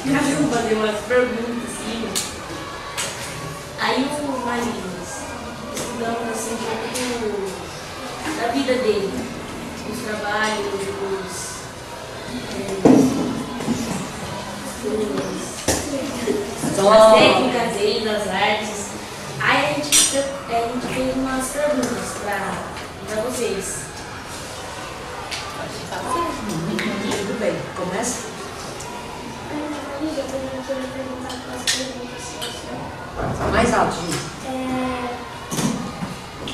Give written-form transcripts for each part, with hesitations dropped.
me ajuda a fazer umas perguntas assim. Aí o Marlinhos, estudamos assim um pouco da vida dele, os trabalhos, as técnicas dele, das artes. Aí a gente fez umas perguntas para vocês. Tudo bem, começa? Maria, eu queria perguntar para as perguntas. Mais alto, gente.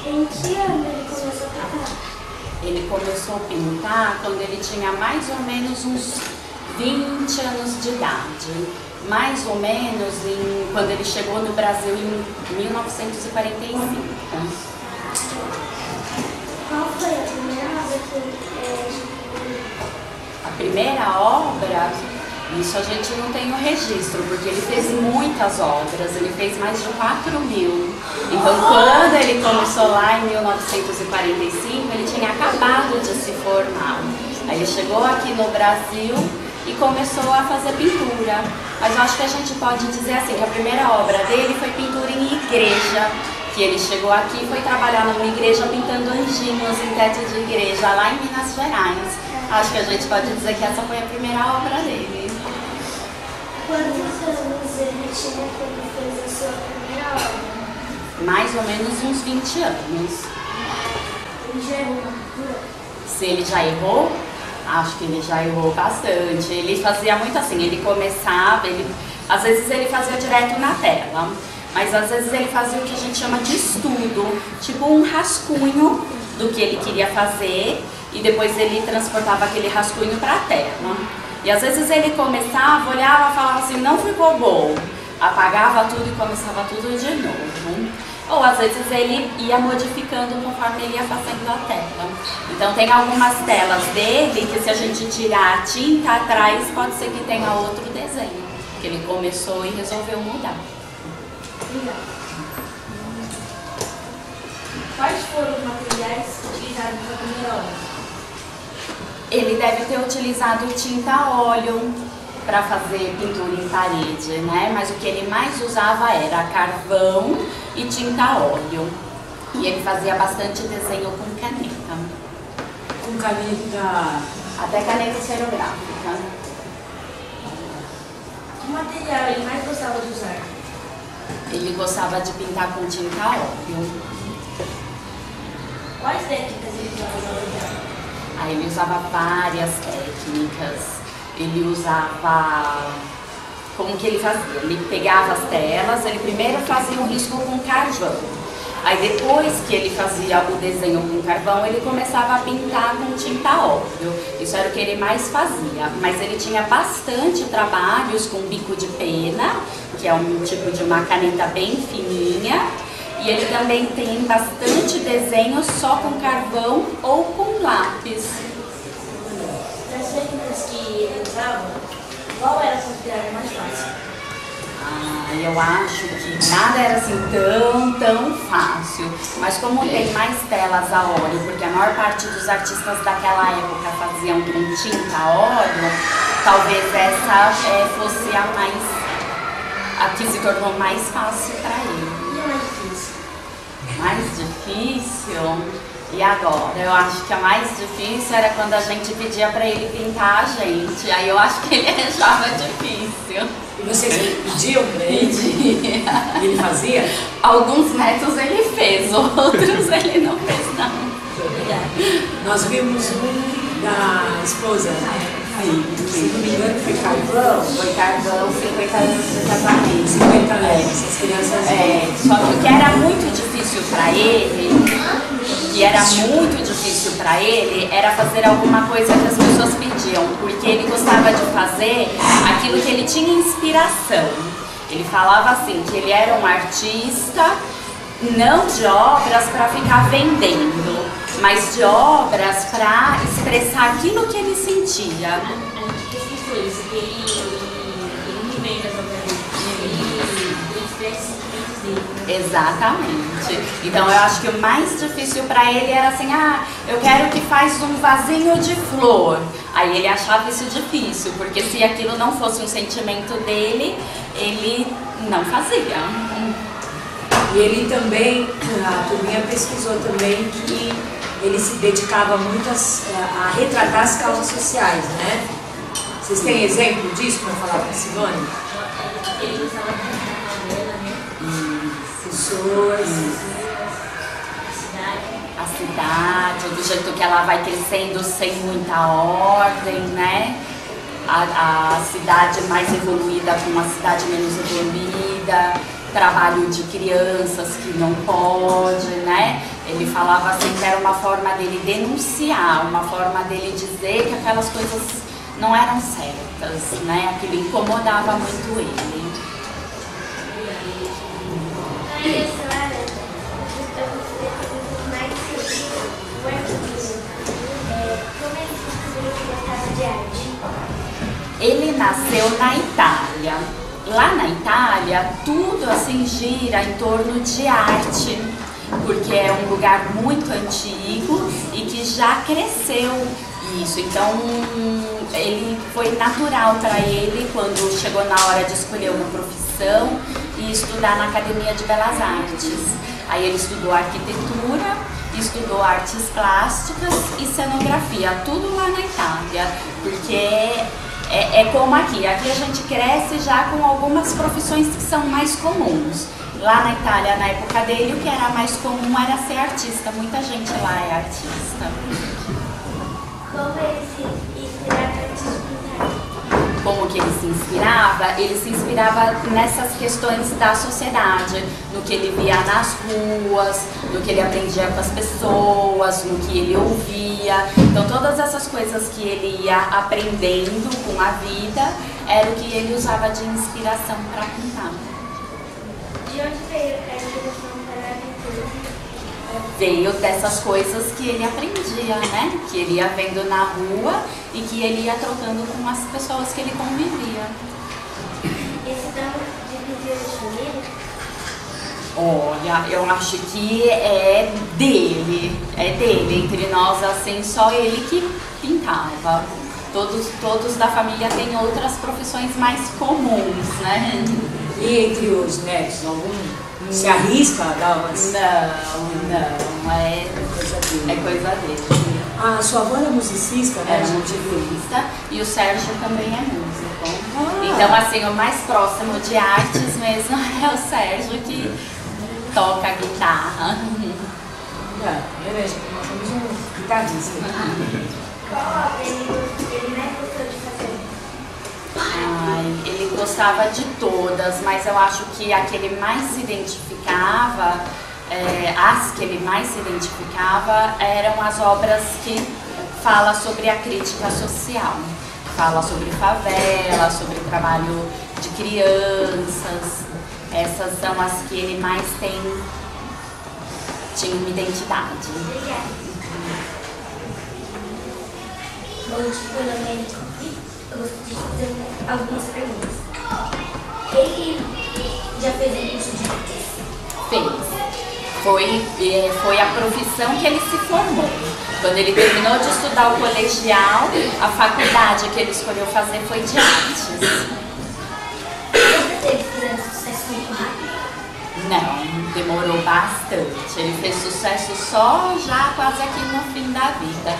Em que ano ele começou a pintar? Ele começou a pintar quando ele tinha mais ou menos uns 20 anos de idade. Mais ou menos quando ele chegou no Brasil em 1945. Qual foi a primeira obra que ele A primeira obra, isso a gente não tem o registro, porque ele fez muitas obras, ele fez mais de 4.000. Então, quando ele começou lá em 1945, ele tinha acabado de se formar. Aí ele chegou aqui no Brasil e começou a fazer pintura. Mas eu acho que a gente pode dizer assim, que a primeira obra dele foi pintura em igreja, que ele chegou aqui e foi trabalhar numa igreja pintando anjinhos em teto de igreja, lá em Minas Gerais. Acho que a gente pode dizer que essa foi a primeira obra dele. Quantos anos ele tinha quando fez a sua primeira obra? Mais ou menos uns 20 anos. Ele já errou na pintura? Se ele já errou, acho que ele já errou bastante. Ele fazia muito assim, ele começava, às vezes ele fazia direto na tela, mas às vezes ele fazia o que a gente chama de estudo, tipo um rascunho do que ele queria fazer e depois ele transportava aquele rascunho para a tela. E às vezes ele começava, olhava e falava assim, não ficou bom, apagava tudo e começava tudo de novo. Ou às vezes ele ia modificando conforme ele ia fazendo a tela. Então tem algumas telas dele que se a gente tirar a tinta atrás, pode ser que tenha outro desenho, que ele começou e resolveu mudar. Obrigada. Quais foram os materiais utilizados na primeira obra? Ele deve ter utilizado tinta a óleo para fazer pintura em parede, né? Mas o que ele mais usava era carvão e tinta a óleo. E ele fazia bastante desenho com caneta. Com caneta... Até caneta esferográfica. Que material ele mais gostava de usar? Ele gostava de pintar com tinta a óleo. Quais técnicas ele usava? Aí ele usava várias técnicas. Ele usava... Como que ele fazia? Ele pegava as telas, ele primeiro fazia um risco com carvão. Aí depois que ele fazia o desenho com carvão, ele começava a pintar com tinta a óleo. Isso era o que ele mais fazia. Mas ele tinha bastante trabalhos com bico de pena, que é um tipo de uma caneta bem fininha. E ele também tem bastante desenho só com carvão ou com lápis. Das técnicas que ele usava, qual era a considerada mais fácil? Eu acho que nada era assim tão fácil. Mas como tem mais telas a óleo, porque a maior parte dos artistas daquela época faziam com tinta a óleo, talvez essa fosse a que se tornou mais fácil para ele. E a mais difícil? Mais difícil? E agora? Eu acho que a mais difícil era quando a gente pedia para ele pintar a gente. Aí eu acho que ele achava difícil. E vocês pediam para ele? Pedia. E ele fazia? Alguns métodos ele fez, outros ele não fez não. Obrigada. Nós vimos um da esposa, se não me engano, foi carvão. Foi carvão, 50 anos de casamento. 50 anos, as crianças... Só que o que era muito difícil para ele, era fazer alguma coisa que as pessoas pediam, porque ele gostava de fazer aquilo que ele tinha inspiração. Ele falava assim, que ele era um artista, não de obras para ficar vendendo, mas de obras para expressar aquilo que ele sentia. A gente pesquisou isso, que ele não vende as obras dele, ele expressa os sentimentos dele. Exatamente. Então eu acho que o mais difícil para ele era assim, eu quero que faz um vasinho de flor. Aí ele achava isso difícil, porque se aquilo não fosse um sentimento dele, ele não fazia. E ele também, a turminha pesquisou também que ele se dedicava muito a retratar as causas sociais, né? Vocês têm exemplo disso para falar para a Silvânia? Ele usava a dela, né? Pessoas... A cidade, do jeito que ela vai crescendo sem muita ordem, né? A cidade mais evoluída com uma cidade menos evoluída, trabalho de crianças que não pode, né? Ele falava assim que era uma forma dele denunciar, uma forma dele dizer que aquelas coisas não eram certas, né? Aquilo incomodava muito ele. Ele nasceu na Itália. Lá na Itália, tudo assim gira em torno de arte, porque é um lugar muito antigo e que já cresceu isso. Então, ele foi natural para ele, quando chegou na hora de escolher uma profissão, e estudar na Academia de Belas Artes. Aí ele estudou arquitetura, estudou artes plásticas e cenografia, tudo lá na Itália, porque é como aqui a gente cresce já com algumas profissões que são mais comuns. Lá na Itália, na época dele, o que era mais comum era ser artista, muita gente lá é artista. Como ele se inspirava antes de pintar? Como que ele se inspirava? Ele se inspirava nessas questões da sociedade, no que ele via nas ruas, no que ele aprendia com as pessoas, no que ele ouvia. Então todas essas coisas que ele ia aprendendo com a vida era o que ele usava de inspiração para pintar. De onde veio a inspiração para a pintura? Veio dessas coisas que ele aprendia, né? Que ele ia vendo na rua e que ele ia trocando com as pessoas que ele convivia. Esse dom de pintura de família? Olha, eu acho que é dele, entre nós, assim, só ele que pintava. Todos da família têm outras profissões mais comuns, né? E entre os netos, algum se arrisca a dar umas... Não, é coisa dele. A sua avó era musicista, né? Era musicista e o Sérgio também é músico. Então, assim, o mais próximo de artes mesmo é o Sérgio, que toca guitarra. Beleza, nós temos um guitarrista. Qual ele mais gostou de fazer? Ele gostava de todas, mas eu acho que a que ele mais se identificava, as que ele mais se identificava eram as obras que falam sobre a crítica social. Fala sobre favela, sobre trabalho de crianças. Essas são as que ele mais tinha uma identidade. Obrigada. Hoje, finalmente, eu gostaria de fazer algumas perguntas. Ele já fez um curso de artes? Fez. Foi a profissão que ele se formou. Quando ele terminou de estudar o colegial, a faculdade que ele escolheu fazer foi de artes. Ele fez sucesso muito rápido? Não, demorou bastante. Ele fez sucesso só já quase aqui no fim da vida,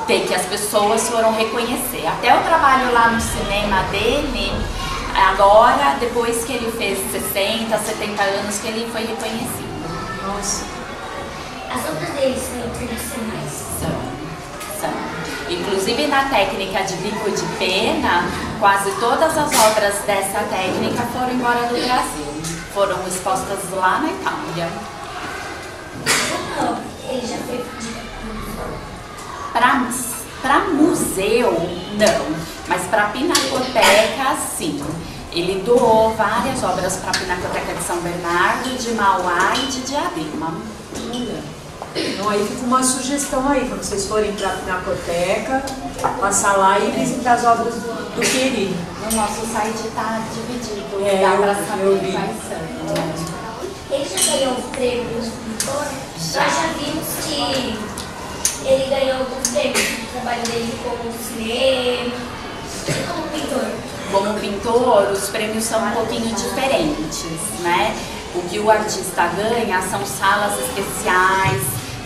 que as pessoas foram reconhecer. Até o trabalho lá no cinema dele, agora, depois que ele fez 60, 70 anos, que ele foi reconhecido. Nossa. As obras dele são internacionais? São. Inclusive na técnica de bico de pena, quase todas as obras dessa técnica foram embora do Brasil. Foram expostas lá na Itália. Não, ele já fez Para museu, não. Mas para pinacoteca, sim. Ele doou várias obras para a Pinacoteca de São Bernardo, de Mauá e de Diadema. Então aí fica uma sugestão aí, quando vocês forem para a Pinacoteca, passar lá e visitar as obras do querido. No nosso site está dividido, dá para pra saber ver. quais são. Ele já ganhou um prêmio de pintor? Nós já vimos que ele ganhou alguns prêmios no trabalho dele como cinema e como pintor. Como pintor, os prêmios são um pouquinho diferentes, né? O que o artista ganha são salas especiais,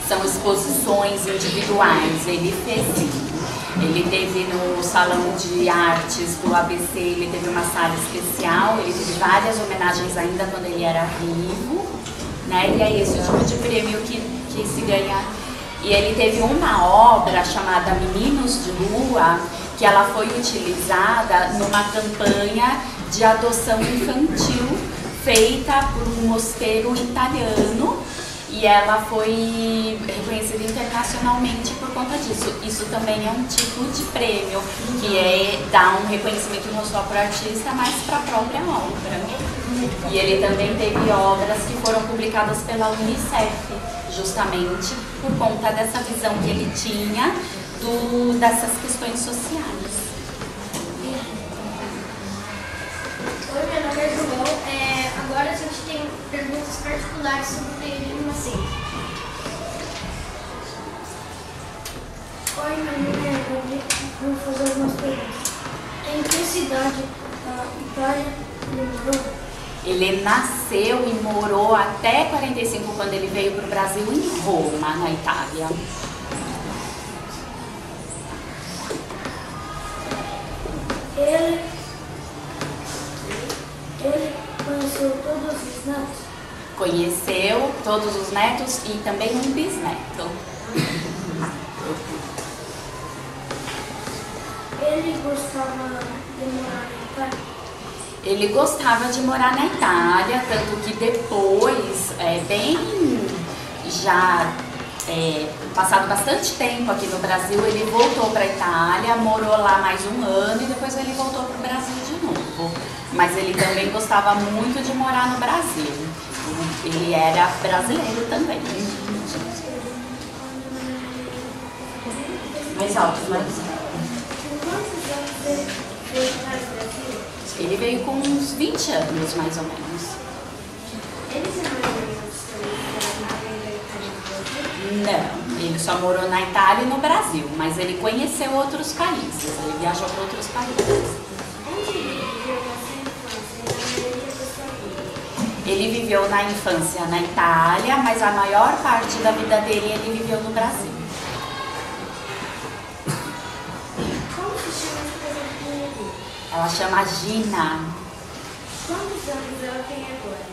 são exposições individuais. Ele fez isso. Ele teve no Salão de Artes do ABC, ele teve uma sala especial, ele teve várias homenagens ainda quando ele era vivo, né? E é esse o tipo de prêmio que se ganha. E ele teve uma obra chamada Meninos de Rua, que ela foi utilizada numa campanha de adoção infantil feita por um mosteiro italiano, e ela foi reconhecida internacionalmente por conta disso. Isso também é um tipo de prêmio, que é dar um reconhecimento não só para o artista, mas para a própria obra. E ele também teve obras que foram publicadas pela Unicef, justamente por conta dessa visão que ele tinha dessas questões sociais. Oi, meu nome é João. Agora a gente tem perguntas particulares sobre o Pedrinho Macedo. Oi, meu nome é Gabriel. Vou fazer algumas perguntas. Em que cidade da Itália ele morou? Ele nasceu e morou até 45, quando ele veio para o Brasil, em Roma, na Itália. Ele conheceu todos os netos? Conheceu todos os netos e também um bisneto. Ele gostava de morar na Itália? Ele gostava de morar na Itália, tanto que depois, passado bastante tempo aqui no Brasil, ele voltou para a Itália, morou lá mais um ano e depois ele voltou para o Brasil de novo. Mas ele também gostava muito de morar no Brasil. Ele era brasileiro também. Mais alto, mais. Quantos anos ele veio para o Brasil? Ele veio com uns 20 anos, mais ou menos. Ele se namorou Não, ele só morou na Itália e no Brasil, mas ele conheceu outros países, ele viajou para outros países. Onde ele viveu na sua infância e na maioria da sua vida? Ele viveu na infância na Itália, mas a maior parte da vida dele ele viveu no Brasil. Como se chama essa pessoa dele? Ela chama Gina. Quantos anos ela tem agora?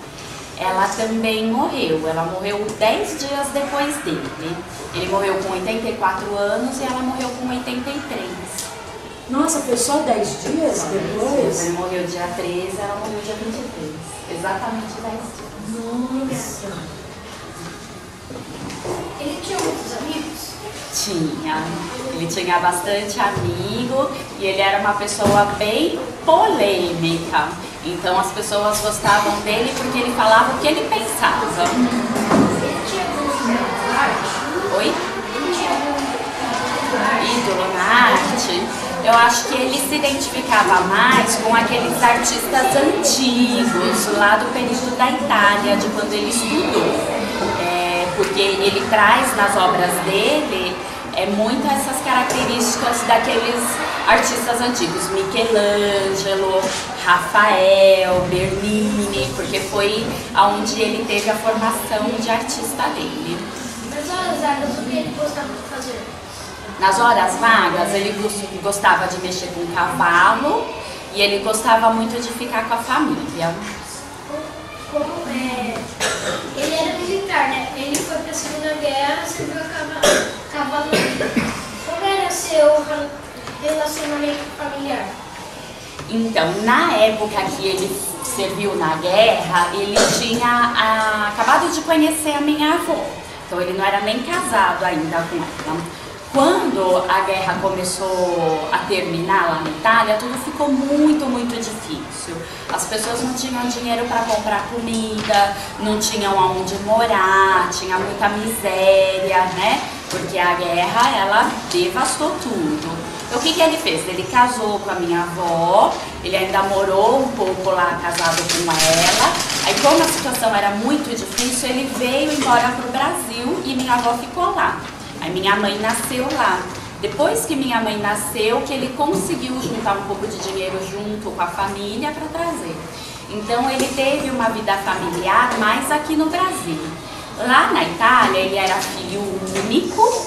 Ela também morreu, ela morreu 10 dias depois dele. Ele morreu com 84 anos e ela morreu com 83. Nossa, foi só 10 dias depois? Ele morreu dia 13, ela morreu dia 23. Exatamente 10 dias. Nossa. Ele tinha muitos amigos? Tinha. Ele tinha bastante amigo e ele era uma pessoa bem polêmica. Então as pessoas gostavam dele porque ele falava o que ele pensava. Ele tinha algum ídolo na arte? Oi? Ele tinha algum Ídolo na arte? Eu acho que ele se identificava mais com aqueles artistas antigos, lá do período da Itália, de quando ele estudou. Porque ele traz nas obras dele muito essas características daqueles artistas antigos, Michelangelo, Rafael, Bernini, porque foi onde ele teve a formação de artista dele. Nas horas vagas, o que ele gostava de fazer? Nas horas vagas, ele gostava de mexer com cavalo e ele gostava muito de ficar com a família. Ele era militar, né? Ele foi para a Segunda Guerra, serviu a cavalaria. Como era seu relacionamento familiar? Então, na época que ele serviu na guerra, ele tinha acabado de conhecer a minha avó. Então, ele não era nem casado ainda com ela. Quando a guerra começou a terminar lá na Itália, tudo ficou muito, muito difícil. As pessoas não tinham dinheiro para comprar comida, não tinham aonde morar, tinha muita miséria, né? Porque a guerra, ela devastou tudo. Então, o que ele fez? Ele casou com a minha avó, ele ainda morou um pouco lá casado com ela. Aí, como a situação era muito difícil, ele veio embora para o Brasil e minha avó ficou lá. Aí minha mãe nasceu lá. Depois que minha mãe nasceu, que ele conseguiu juntar um pouco de dinheiro junto com a família para trazer. Então ele teve uma vida familiar mais aqui no Brasil. Lá na Itália ele era filho único.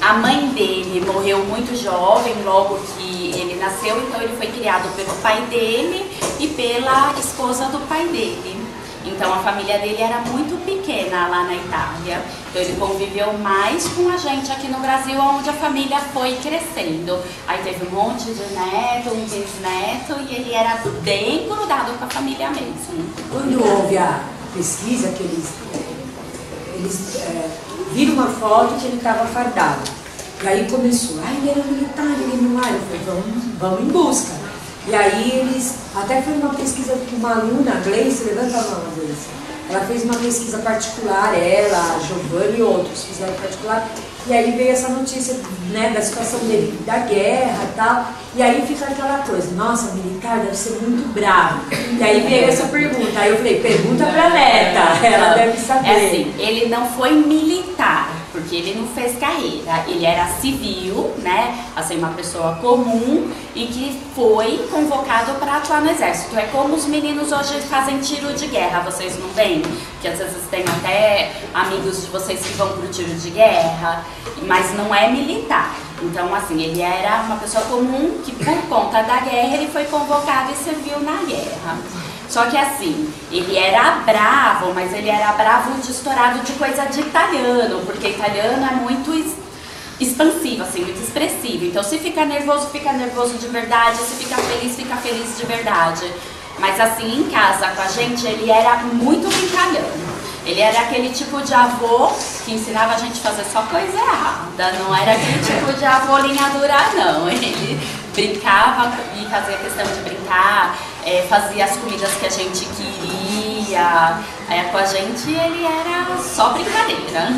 A mãe dele morreu muito jovem, logo que ele nasceu, então ele foi criado pelo pai dele e pela esposa do pai dele. Então a família dele era muito pequena lá na Itália. Então ele conviveu mais com a gente aqui no Brasil, onde a família foi crescendo. Aí teve um monte de neto, um bisneto, e ele era bem grudado com a família mesmo. Quando houve a pesquisa, que eles viram uma foto que ele estava fardado. E aí começou, ele era militar, ele não era. Eu falei, vamos em busca. E aí eles, até foi uma pesquisa com uma aluna, a Gleice, levanta a mão, Gleice. Ela fez uma pesquisa particular, ela, a Giovanni e outros fizeram particular. E aí veio essa notícia, né, da situação dele, da guerra e tal. E aí fica aquela coisa, nossa, militar deve ser muito bravo. E aí veio essa pergunta. Aí eu falei, pergunta pra neta, ela deve saber. É assim, ele não foi militar, porque ele não fez carreira. Ele era civil, né, assim, uma pessoa comum e que foi convocado para atuar no exército. É como os meninos hoje fazem tiro de guerra, vocês não veem? Que às vezes tem até amigos de vocês que vão pro tiro de guerra, mas não é militar. Então, assim, ele era uma pessoa comum que, por conta da guerra, ele foi convocado e serviu na guerra. Só que, assim, ele era bravo, mas ele era bravo de estourado de coisa de italiano, porque italiano é muito expansivo, assim, muito expressivo. Então, se fica nervoso de verdade, se fica feliz de verdade. Mas, assim, em casa com a gente, ele era muito brincalhão. Ele era aquele tipo de avô que ensinava a gente a fazer só coisa errada, não era aquele tipo de avô linha dura, não. Ele brincava e fazia questão de brincar, fazia as comidas que a gente queria. Com a gente ele era só brincadeira.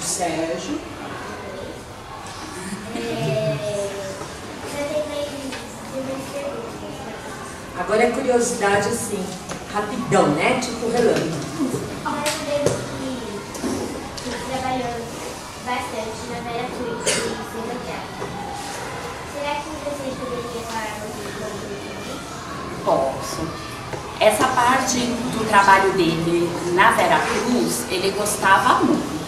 Sérgio. Agora é curiosidade assim, rapidão, né? Tipo relâmpago. Trabalhou bastante na Vera Cruz e será que você poderia falar um pouco? Posso. Essa parte do trabalho dele na Vera Cruz, ele gostava muito.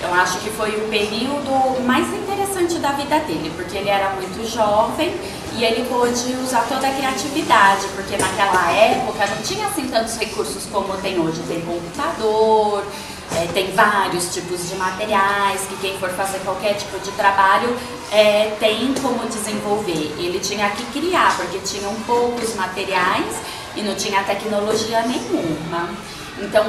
Eu acho que foi o período mais interessante da vida dele, porque ele era muito jovem e ele pôde usar toda a criatividade, porque naquela época não tinha assim tantos recursos como tem hoje. Tem computador, tem vários tipos de materiais, que quem for fazer qualquer tipo de trabalho tem como desenvolver. Ele tinha que criar, porque tinham poucos materiais e não tinha tecnologia nenhuma. Então,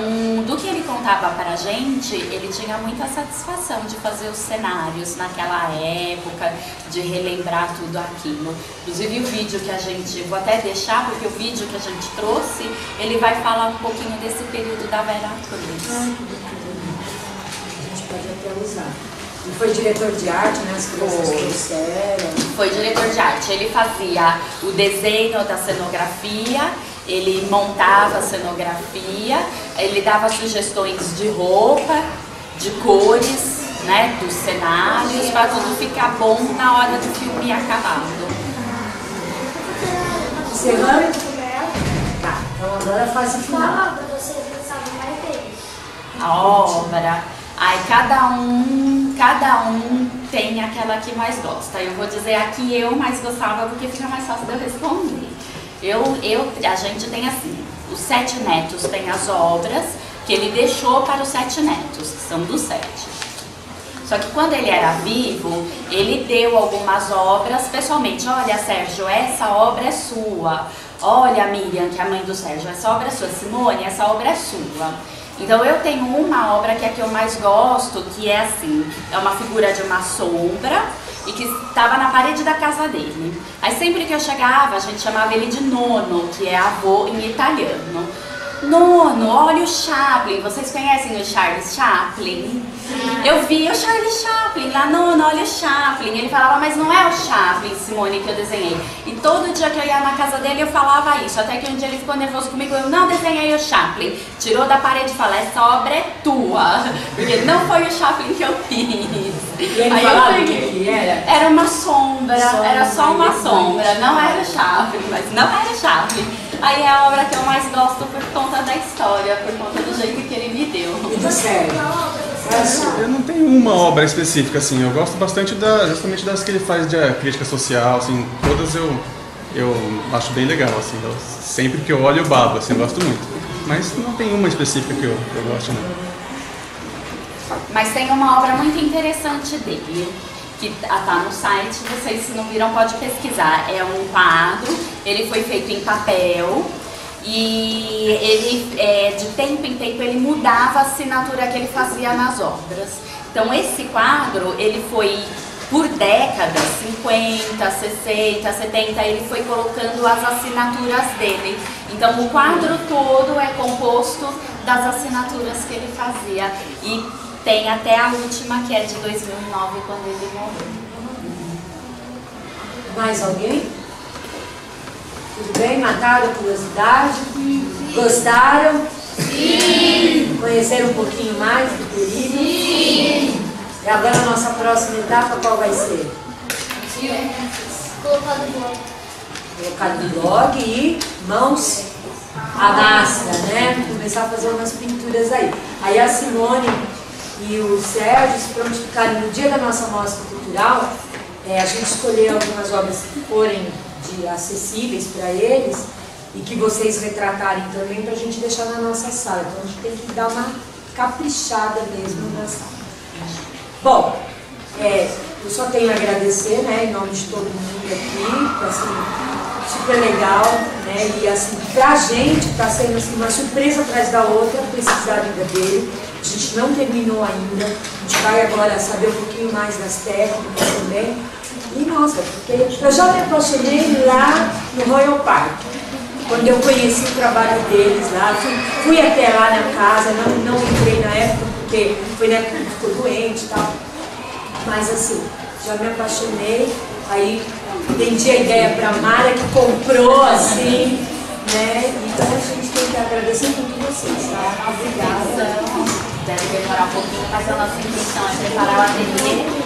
do que ele contava pra gente, ele tinha muita satisfação de fazer os cenários naquela época, de relembrar tudo aquilo. Inclusive o vídeo que a gente, vou até deixar, porque o vídeo que a gente trouxe, ele vai falar um pouquinho desse período da Vera Cruz. A gente pode até usar. Ele foi diretor de arte, né? As crianças trouxeram. Foi diretor de arte. Ele fazia o desenho da cenografia, ele montava a cenografia, ele dava sugestões de roupa, de cores, né, dos cenários, para tudo ficar bom na hora do filme acabado. Encerrando? Tá, então agora a fase Qual final. obra você gostava mais dele? A obra, aí cada um tem aquela que mais gosta. Eu vou dizer a que eu mais gostava, porque fica mais fácil de eu responder. A gente tem assim, os 7 netos têm as obras que ele deixou para os 7 netos, que são dos 7. Só que quando ele era vivo, ele deu algumas obras pessoalmente. Olha, Sérgio, essa obra é sua. Olha, Miriam, que é a mãe do Sérgio, essa obra é sua. Simone, essa obra é sua. Então eu tenho uma obra que é a que eu mais gosto, que é assim, é uma figura de uma sombra e que estava na parede da casa dele. Aí sempre que eu chegava, a gente chamava ele de nono, que é avô em italiano. Nono, olha o Chaplin. Vocês conhecem o Charles Chaplin? Eu vi o Charles Chaplin lá, nono, olha o Chaplin. Ele falava, mas não é o Chaplin, Simone, que eu desenhei. E todo dia que eu ia na casa dele eu falava isso. Até que um dia ele ficou nervoso comigo, eu não desenhei o Chaplin. Tirou da parede e falou, essa obra é tua. Porque não foi o Chaplin que eu fiz. E ele falava o que era? Era uma sombra, era só uma sombra. Não era o Chaplin, mas não era o Chaplin. Aí é a obra que eu mais gosto por conta da história, por conta do jeito que ele me deu. E do Sérgio? Eu não tenho uma obra específica, assim, eu gosto bastante justamente das que ele faz de crítica social, assim, todas eu acho bem legal, assim, sempre que eu olho eu babo, assim, eu gosto muito. Mas não tem uma específica que eu gosto, não. Mas tem uma obra muito interessante dele, que tá no site, vocês se não viram pode pesquisar. É um quadro, ele foi feito em papel e ele, de tempo em tempo, ele mudava a assinatura que ele fazia nas obras. Então esse quadro, ele foi por décadas, 50, 60, 70, ele foi colocando as assinaturas dele. Então o quadro todo é composto das assinaturas que ele fazia. E tem até a última, que é de 2009, quando ele morreu. Mais alguém? Tudo bem? Mataram a curiosidade? Gostaram? Sim! Conheceram um pouquinho mais do período? Sim! E agora a nossa próxima etapa qual vai ser? Colocar no blog. Colocar no blog e mãos à massa, né? Começar a fazer umas pinturas aí. Aí a Simone e o Sérgio, se prontificarem no dia da nossa mostra cultural, a gente escolher algumas obras que forem acessíveis para eles e que vocês retratarem também para a gente deixar na nossa sala. Então a gente tem que dar uma caprichada mesmo na sala. Bom, eu só tenho a agradecer, né, em nome de todo mundo aqui, assim, super legal, né, e assim, pra gente tá sendo assim, uma surpresa atrás da outra, precisar da vida dele. A gente não terminou ainda, a gente vai agora saber um pouquinho mais das técnicas também. E nossa, porque eu já me apaixonei lá no Royal Park, quando eu conheci o trabalho deles lá, fui até lá na casa, não entrei na época, porque foi na época que ficou doente e tal. Mas assim, já me apaixonei, aí vendi a ideia para a Mara, que comprou assim, né? Então a gente tem que agradecer muito vocês, tá? Obrigada. Deve demorar um pouquinho, mas a nossa intenção é preparar o ateliê